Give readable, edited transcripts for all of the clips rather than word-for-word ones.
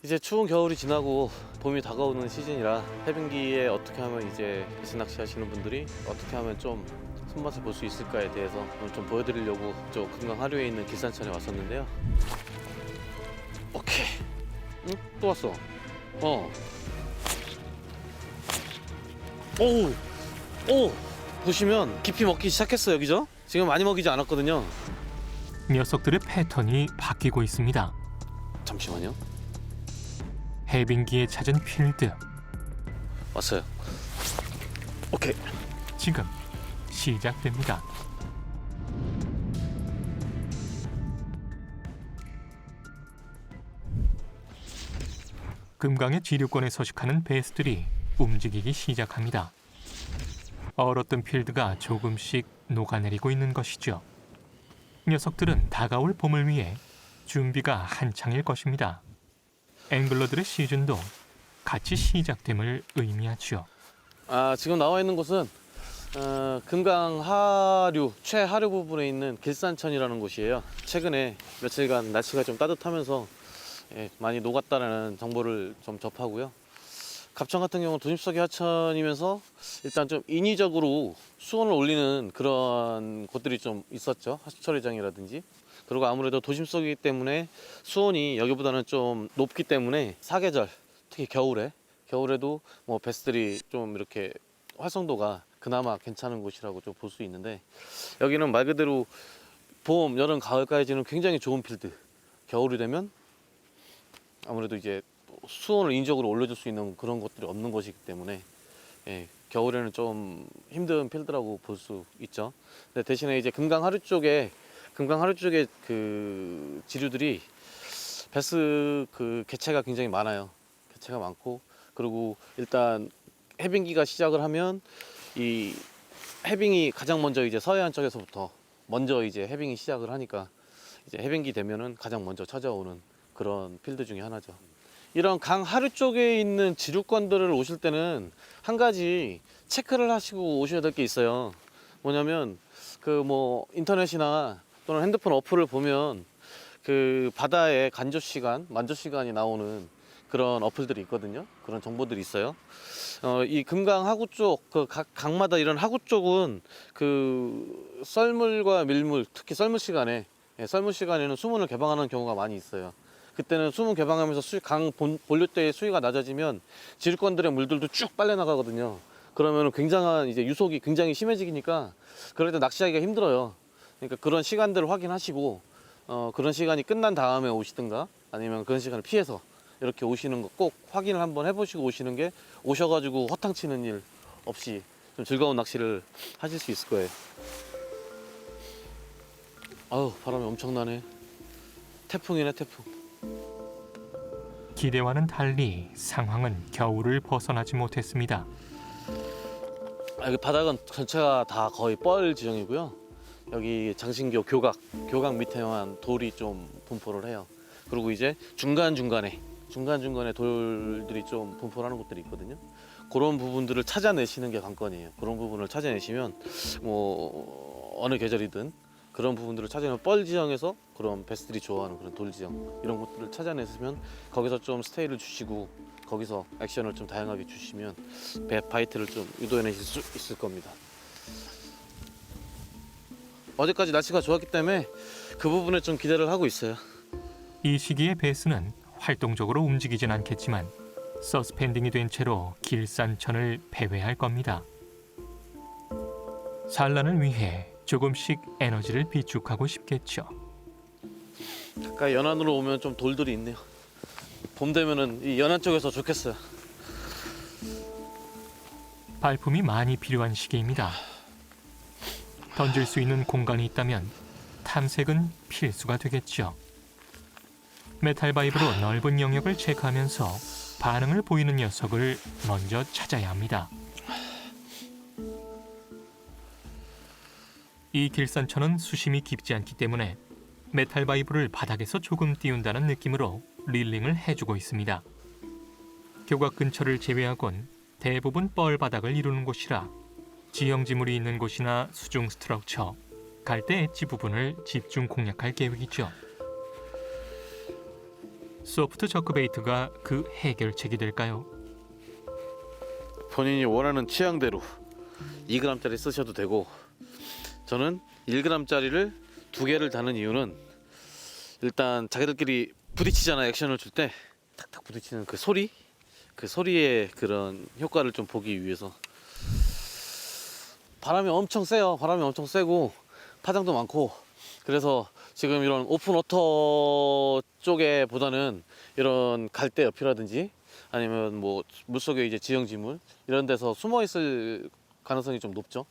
이제 추운 겨울이 지나고 봄이 다가오는 시즌이라 해변기에 어떻게 하면 이제 배스 낚시 하시는 분들이 어떻게 하면 좀 손맛을 볼 수 있을까에 대해서 오늘 좀 보여드리려고 저 금강 하류에 있는 길산천에 왔었는데요. 오케이. 응? 또 왔어. 어. 오우. 오. 보시면 깊이 먹기 시작했어요, 그죠? 지금 많이 먹이지 않았거든요. 녀석들의 패턴이 바뀌고 있습니다. 잠시만요. 해빙기에 찾은 필드. 왔어요. 오케이. 지금 시작됩니다. 금강의 지류권에 서식하는 베스들이 움직이기 시작합니다. 얼었던 필드가 조금씩 녹아내리고 있는 것이죠. 녀석들은 다가올 봄을 위해 준비가 한창일 것입니다. 앵글러들의 시즌도 같이 시작됨을 의미하죠. 지금 나와 있는 곳은 금강 하류, 최하류 부분에 있는 길산천이라는 곳이에요. 최근에 며칠간 날씨가 좀 따뜻하면서 많이 녹았다는 정보를 좀 접하고요. 갑천 같은 경우는 도심속의 하천이면서 일단 좀 인위적으로 수온을 올리는 그런 곳들이 좀 있었죠. 하수처리장이라든지. 그리고 아무래도 도심속이기 때문에 수온이 여기보다는 좀 높기 때문에 사계절, 특히 겨울에도 뭐 베스들이 좀 이렇게 활성도가 그나마 괜찮은 곳이라고 좀 볼 수 있는데, 여기는 말 그대로 봄, 여름, 가을까지는 굉장히 좋은 필드. 겨울이 되면 아무래도 이제 수온을 인위적으로 올려줄 수 있는 그런 것들이 없는 곳이기 때문에 겨울에는 좀 힘든 필드라고 볼 수 있죠. 근데 대신에 이제 금강 하류 쪽에 그 지류들이 베스 그 개체가 굉장히 많아요. 개체가 많고, 그리고 일단 해빙기가 시작을 하면 이 해빙이 가장 먼저 이제 서해안 쪽에서부터 먼저 이제 해빙이 시작을 하니까 이제 해빙기 되면은 가장 먼저 찾아오는 그런 필드 중에 하나죠. 이런 강 하류 쪽에 있는 지류권들을 오실 때는 한 가지 체크를 하시고 오셔야 될 게 있어요. 뭐냐면 그 뭐 인터넷이나 또는 핸드폰 어플을 보면 그 바다의 간조 시간, 만조 시간이 나오는 그런 어플들이 있거든요. 그런 정보들이 있어요. 이 금강 하구 쪽, 그 각 강마다 이런 하구 쪽은 그 썰물과 밀물, 특히 썰물 시간에는 수문을 개방하는 경우가 많이 있어요. 그때는 수문 개방하면서 강 본류대의 수위가 낮아지면 지류권들의 물들도 쭉 빨려 나가거든요. 그러면 굉장한 이제 유속이 굉장히 심해지니까 그럴 때 낚시하기가 힘들어요. 그러니까 그런 시간들을 확인하시고 그런 시간이 끝난 다음에 오시든가 아니면 그런 시간을 피해서 이렇게 오시는 거 꼭 확인을 한번 해보시고 오시는 게, 오셔가지고 허탕치는 일 없이 좀 즐거운 낚시를 하실 수 있을 거예요. 아우, 바람이 엄청나네. 태풍이네, 태풍. 기대와는 달리 상황은 겨울을 벗어나지 못했습니다. 여기 바닥은 전체가 다 거의 뻘 지형이고요. 여기 장신교 교각 밑에만 돌이 좀 분포를 해요. 그리고 이제 중간중간에 돌들이 좀 분포를 하는 곳들이 있거든요. 그런 부분들을 찾아내시는 게 관건이에요. 그런 부분을 찾아내시면 뭐 어느 계절이든 그런 부분들을 찾아내면 뻘 지형에서 그런 베스들이 좋아하는 그런 돌 지형, 이런 것들을 찾아내시면 거기서 좀 스테이를 주시고 거기서 액션을 좀 다양하게 주시면 바이트를 좀 유도해내실 수 있을 겁니다. 어제까지 날씨가 좋았기 때문에 그 부분에 좀 기대를 하고 있어요. 이 시기에 베스는 활동적으로 움직이진 않겠지만 서스펜딩이 된 채로 길산천을 배회할 겁니다. 산란을 위해 조금씩 에너지를 비축하고 싶겠죠. 가까이 연안으로 오면 좀 돌들이 있네요. 봄 되면은 이 연안 쪽에서 좋겠어요. 발품이 많이 필요한 시기입니다. 던질 수 있는 공간이 있다면 탐색은 필수가 되겠죠. 메탈 바이브로 넓은 영역을 체크하면서 반응을 보이는 녀석을 먼저 찾아야 합니다. 이 길산천은 수심이 깊지 않기 때문에 메탈 바이브를 바닥에서 조금 띄운다는 느낌으로 릴링을 해주고 있습니다. 교각 근처를 제외하곤 대부분 뻘바닥을 이루는 곳이라 지형지물이 있는 곳이나 수중 스트럭처, 갈대 엣지 부분을 집중 공략할 계획이죠. 소프트 저크베이트가 그 해결책이 될까요? 본인이 원하는 취향대로 2g짜리 쓰셔도 되고, 저는 1g짜리를 2개를 다는 이유는 일단 자기들끼리 부딪히잖아요. 액션을 줄 때 탁탁 부딪히는 그 소리, 그 소리의 그런 효과를 좀 보기 위해서. 바람이 엄청 세요. 바람이 엄청 세고 파장도 많고, 그래서 지금 이런 오픈 워터 쪽에 보다는 이런 갈대 옆이라든지 아니면 뭐 물속에 이제 지형지물 이런 데서 숨어 있을 가능성이 좀 높죠.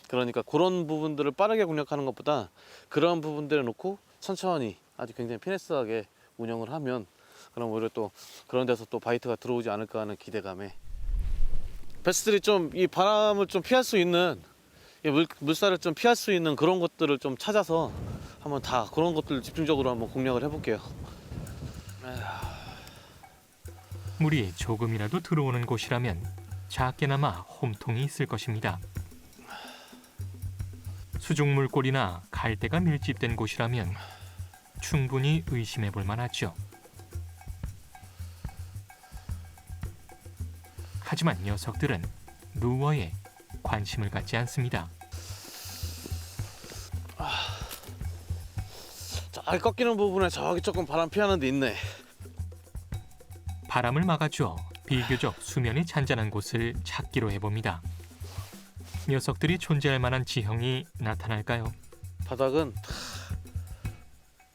그러니까 그런 부분들을 빠르게 공략하는 것보다 그런 부분들을 놓고 천천히 아주 굉장히 피네스하게 운영을 하면, 그럼 오히려 또 그런 데서 또 바이트가 들어오지 않을까 하는 기대감에, 베스들이 좀 이 바람을 좀 피할 수 있는, 이 물살을 좀 피할 수 있는 그런 것들을 좀 찾아서 한번 다 그런 것들을 집중적으로 한번 공략을 해볼게요. 물이 조금이라도 들어오는 곳이라면 작게나마 홈통이 있을 것입니다. 수중물골이나 갈대가 밀집된 곳이라면 충분히 의심해 볼 만하죠. 하지만 녀석들은 루어에 관심을 갖지 않습니다. 잘 꺾이는 부분에 저기 조금 바람 피하는 데 있네. 바람을 막아줘 비교적 수면이 잔잔한 곳을 찾기로 해봅니다. 녀석들이 존재할 만한 지형이 나타날까요? 바닥은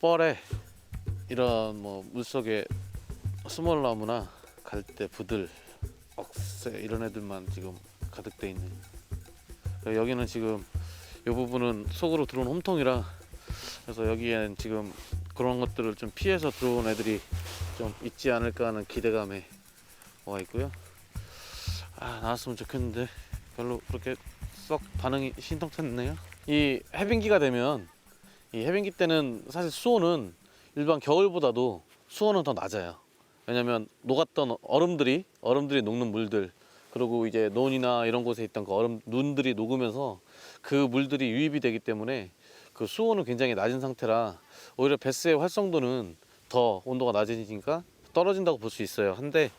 뻘에 이런 뭐 물속에 스몰나무나 갈대, 부들, 억새 이런 애들만 지금 가득 돼 있네. 여기는 지금 이 부분은 속으로 들어온 홈통이라, 그래서 여기엔 지금 그런 것들을 좀 피해서 들어온 애들이 좀 있지 않을까 하는 기대감에 와 있고요. 나왔으면 좋겠는데 별로 그렇게 썩 반응이 신통했네요. 이 해빙기가 되면, 이 해빙기 때는 사실 수온은 일반 겨울보다도 수온은 더 낮아요. 왜냐면 녹았던 얼음들이 녹는 물들, 그리고 이제 논이나 이런 곳에 있던 그 얼음 눈들이 녹으면서 그 물들이 유입이 되기 때문에 그 수온은 굉장히 낮은 상태라 오히려 베스의 활성도는 더 온도가 낮아지니까 떨어진다고 볼 수 있어요. 한데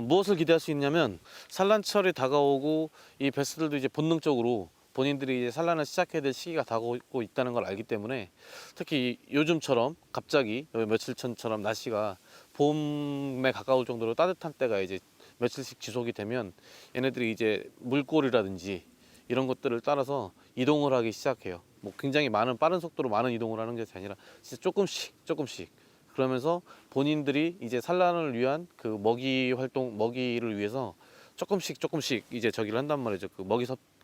무엇을 기대할 수 있냐면, 산란철이 다가오고 이 베스들도 이제 본능적으로 본인들이 이제 산란을 시작해야 될 시기가 다가오고 있다는 걸 알기 때문에, 특히 요즘처럼 갑자기 며칠 전처럼 날씨가 봄에 가까울 정도로 따뜻한 때가 이제 며칠씩 지속이 되면 얘네들이 이제 물골이라든지 이런 것들을 따라서 이동을 하기 시작해요. 뭐 굉장히 많은 빠른 속도로 많은 이동을 하는 것이 아니라 진짜 조금씩 그러면서 본인들이 이제 산란을 위한 그 먹이를 위해서 조금씩 이제 저기를 한단 말이죠. 그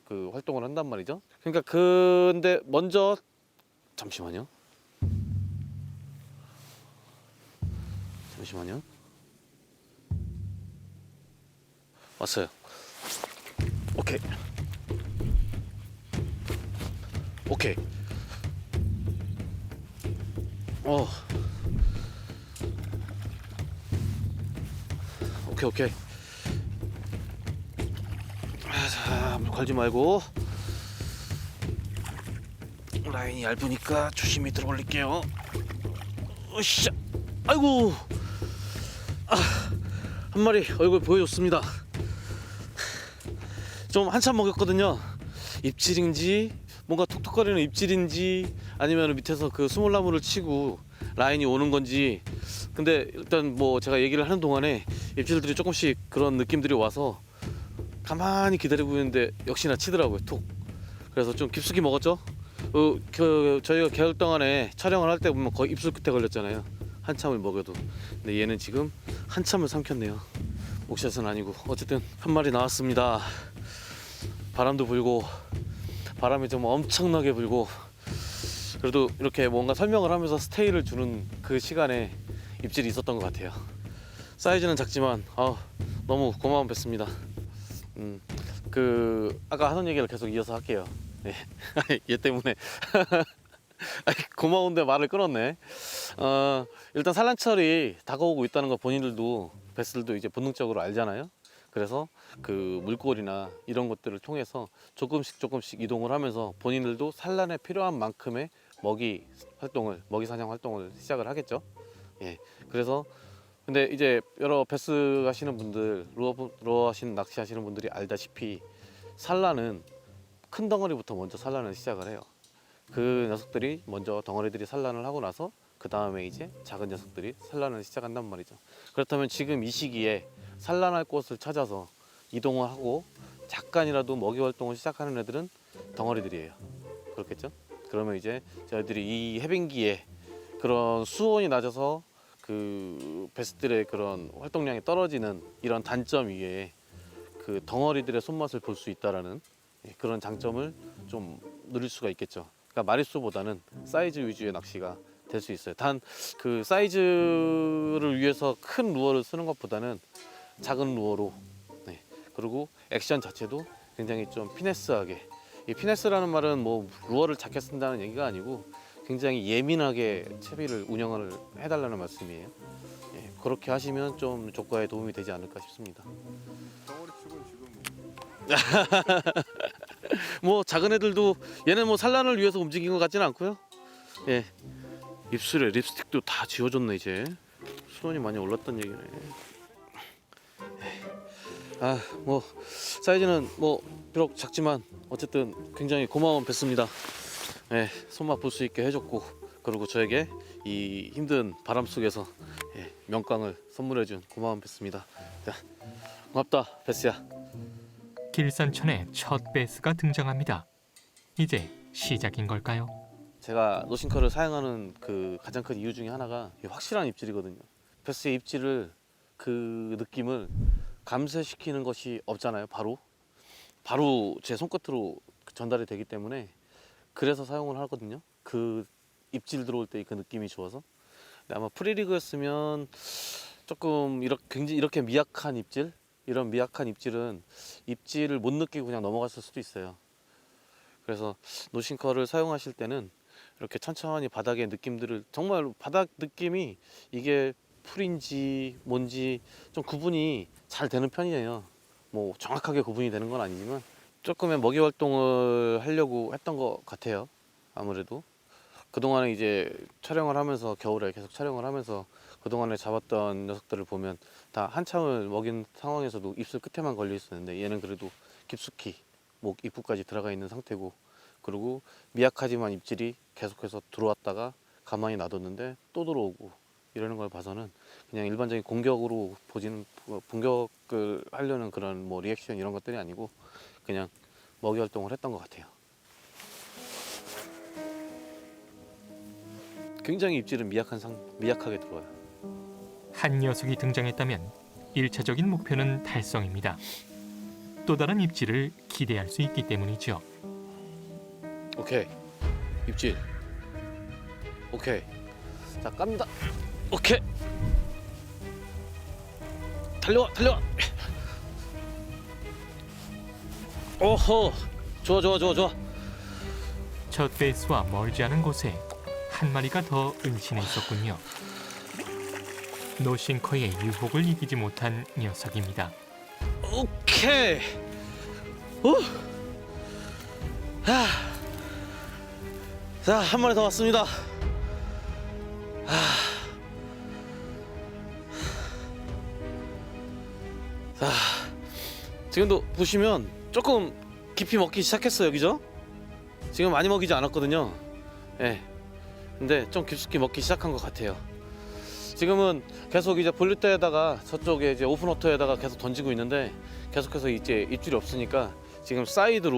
그 활동을 한단 말이죠. 그러니까 근데 먼저 잠시만요. 왔어요. 오케이. 오케이. 자, 걸지 말고. 라인이 얇으니까 조심히 들어 올릴게요. 으쌰. 아이고. 한 마리 얼굴 보여줬습니다. 좀 한참 먹였거든요. 입질인지 뭔가 톡톡거리는 입질인지 아니면 밑에서 그 수몰나무를 치고 라인이 오는 건지. 근데 일단 뭐 제가 얘기를 하는 동안에 입질들이 조금씩 그런 느낌들이 와서 가만히 기다리고 있는데 역시나 치더라고요. 톡. 그래서 좀 깊숙이 먹었죠. 저희가 개월 동안에 촬영을 할 때 보면 거의 입술 끝에 걸렸잖아요. 한참을 먹여도. 근데 얘는 지금 한참을 삼켰네요. 옥샷은 아니고. 어쨌든 한 마리 나왔습니다. 바람도 불고, 바람이 좀 엄청나게 불고, 그래도 이렇게 뭔가 설명을 하면서 스테이를 주는 그 시간에 입질이 있었던 것 같아요. 사이즈는 작지만 너무 고마운 배스입니다. 아까 하던 얘기를 계속 이어서 할게요. 네. 얘 때문에 고마운데 말을 끊었네. 일단 산란철이 다가오고 있다는 걸 본인들도, 베스들도 이제 본능적으로 알잖아요. 그래서 그 물골이나 이런 것들을 통해서 조금씩 이동을 하면서 본인들도 산란에 필요한 만큼의 먹이 사냥 활동을 시작을 하겠죠. 예, 그래서 근데 이제 여러 베스 하시는 분들, 루어 하시는 낚시 하시는 분들이 알다시피 산란은 큰 덩어리부터 먼저 산란을 시작을 해요. 그 녀석들이 먼저 덩어리들이 산란을 하고 나서 그 다음에 이제 작은 녀석들이 산란을 시작한단 말이죠. 그렇다면 지금 이 시기에 산란할 곳을 찾아서 이동을 하고 잠깐이라도 먹이 활동을 시작하는 애들은 덩어리들이에요. 그렇겠죠? 그러면 이제 저희들이 이 해빙기에 그런 수온이 낮아서 그 베스들의 그런 활동량이 떨어지는 이런 단점 위에 그 덩어리들의 손맛을 볼 수 있다라는 그런 장점을 좀 누릴 수가 있겠죠. 그러니까 마리수보다는 사이즈 위주의 낚시가 될 수 있어요. 단 그 사이즈를 위해서 큰 루어를 쓰는 것보다는 작은 루어로 네. 그리고 액션 자체도 굉장히 좀 피네스하게, 이 피네스라는 말은 뭐 루어를 작게 쓴다는 얘기가 아니고 굉장히 예민하게 채비를 운영을 해달라는 말씀이에요. 예, 그렇게 하시면 좀 조과에 도움이 되지 않을까 싶습니다. 덩어리 치고는 지금 뭐 작은 애들도 얘는 뭐 산란을 위해서 움직인 것 같지는 않고요. 예, 입술에 립스틱도 다 지워졌네. 이제 수온이 많이 올랐던 얘기네. 아, 뭐 사이즈는 뭐 비록 작지만 어쨌든 굉장히 고마운 베스입니다. 예, 손맛 볼 수 있게 해줬고, 그리고 저에게 이 힘든 바람 속에서 예, 명강을 선물해준 고마운 베스입니다. 자, 고맙다 베스야. 길산천에 첫 베스가 등장합니다. 이제 시작인 걸까요? 제가 노싱커를 사용하는 그 가장 큰 이유 중에 하나가 이 확실한 입질이거든요. 베스의 입질을, 그 느낌을 감쇄시키는 것이 없잖아요. 바로 제 손끝으로 전달이 되기 때문에 그래서 사용을 하거든요. 그 입질 들어올 때 그 느낌이 좋아서. 근데 아마 프리리그였으면 조금 이렇게 미약한 입질, 이런 미약한 입질은 입질을 못 느끼고 그냥 넘어갔을 수도 있어요. 그래서 노싱커를 사용하실 때는 이렇게 천천히 바닥의 느낌들을, 정말 바닥 느낌이 이게 풀인지 뭔지 좀 구분이 잘 되는 편이에요. 뭐 정확하게 구분이 되는 건 아니지만 조금의 먹이 활동을 하려고 했던 것 같아요. 아무래도 그동안에 이제 촬영을 하면서, 겨울에 계속 촬영을 하면서 그동안에 잡았던 녀석들을 보면 다 한참을 먹인 상황에서도 입술 끝에만 걸려 있었는데, 얘는 그래도 깊숙이 목 입구까지 들어가 있는 상태고, 그리고 미약하지만 입질이 계속해서 들어왔다가 가만히 놔뒀는데 또 들어오고 이러는 걸 봐서는 그냥 일반적인 공격으로 보지는, 공격을 하려는 그런 뭐 리액션 이런 것들이 아니고 그냥 먹이 활동을 했던 것 같아요. 굉장히 입질은 미약하게 들어와요. 한 녀석이 등장했다면 1차적인 목표는 달성입니다. 또 다른 입질을 기대할 수 있기 때문이죠. 오케이, 입질. 오케이, 자 깝니다. 오케이, 달려와. 오호, 좋아. 첫 베이스와 멀지 않은 곳에 한 마리가 더 은신해 있었군요. 노싱커의 유혹을 이기지 못한 녀석입니다. 오케이. 오. 자, 한 마리 더 왔습니다. 자, 지금도 보시면 조금 깊이 먹기 시작했어요, 그죠? 지금 많이 먹이지 않았거든요. 예. 근데 좀 깊숙이 먹기 시작한 것 같아요. 지금은 계속 이제 볼륨대에다가 저쪽에 이제 오픈워터에다가 계속 던지고 있는데, 계속해서 이제 입질이 없으니까 지금 사이드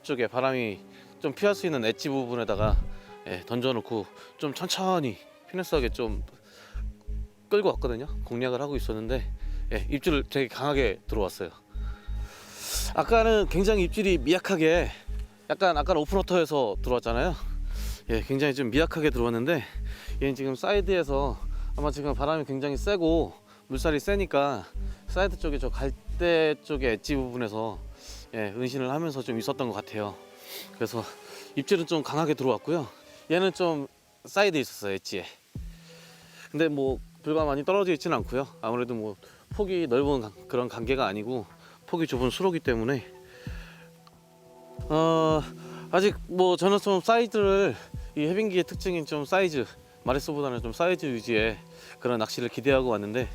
쪽에 바람이 좀 피할 수 있는 엣지 부분에다가 예, 던져놓고 좀 천천히 피네스하게 좀 끌고 왔거든요. 공략을 하고 있었는데 예, 입질을 되게 강하게 들어왔어요. 아까는 굉장히 입질이 미약하게, 약간 아까 오픈워터에서 들어왔잖아요. 예, 굉장히 좀 미약하게 들어왔는데, 얘는 지금 사이드에서 아마 지금 바람이 굉장히 세고 물살이 세니까 사이드 쪽에 저 갈대 쪽에 엣지 부분에서 예, 은신을 하면서 좀 있었던 것 같아요. 그래서 입질은 좀 강하게 들어왔고요. 얘는 좀 사이드에 있었어요, 엣지에. 근데 뭐 불과 많이 떨어져 있지는 않고요. 아무래도 뭐 폭이 넓은 그런 관계가 아니고 폭이 좁은 수로기 때문에 아직 뭐 저는 좀 사이즈를, 이 해빙기의 특징인 좀 사이즈 마리수보다는 좀 사이즈 유지의 그런 낚시를 기대하고 왔는데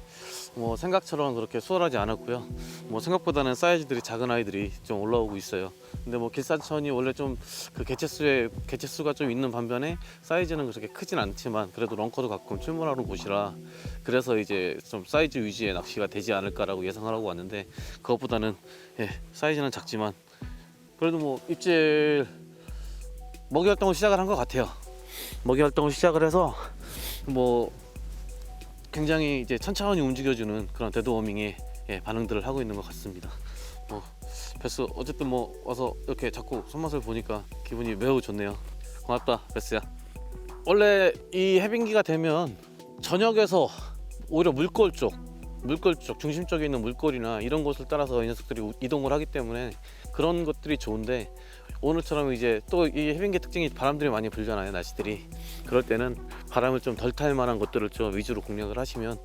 뭐 생각처럼 그렇게 수월하지 않았고요. 뭐 생각보다는 사이즈들이 작은 아이들이 좀 올라오고 있어요. 근데 뭐 길산천이 원래 좀 그 개체수가 좀 있는 반면에 사이즈는 그렇게 크진 않지만 그래도 런커도 가끔 출몰하는 곳이라 그래서 이제 좀 사이즈 유지의 낚시가 되지 않을까라고 예상을 하고 왔는데 그것보다는 사이즈는 작지만 그래도 뭐 입질 먹이 활동을 시작을 한 것 같아요. 먹이 활동을 시작을 해서 뭐 굉장히 이제 천천히 움직여주는 그런 데드워밍에 반응들을 하고 있는 것 같습니다. 뭐 베스 어쨌든 뭐 와서 이렇게 자꾸 손맛을 보니까 기분이 매우 좋네요. 고맙다 베스야. 원래 이 해빙기가 되면 저녁에서 오히려 물골 쪽 중심 쪽에 있는 물골이나 이런 곳을 따라서 이 녀석들이 이동을 하기 때문에 그런 것들이 좋은데 오늘처럼 이제 또 이 해빙기 특징이 바람들이 많이 불잖아요, 날씨들이. 그럴 때는 바람을 좀 덜 탈 만한 것들을 좀 위주로 공략을 하시면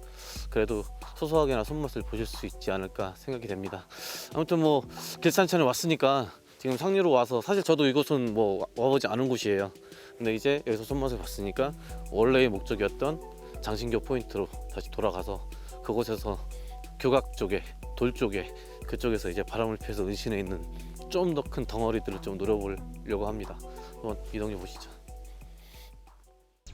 그래도 소소하게나 손맛을 보실 수 있지 않을까 생각이 됩니다. 아무튼 뭐 길산천에 왔으니까 지금 상류로 와서 사실 저도 이곳은 뭐 와보지 않은 곳이에요. 근데 이제 여기서 손맛을 봤으니까 원래의 목적이었던 장신교 포인트로 다시 돌아가서 그곳에서 교각 쪽에 돌 쪽에 그쪽에서 이제 바람을 피해서 은신해 있는 좀 더 큰 덩어리들을 좀 노려보려고 합니다. 한번 이동해 보시죠.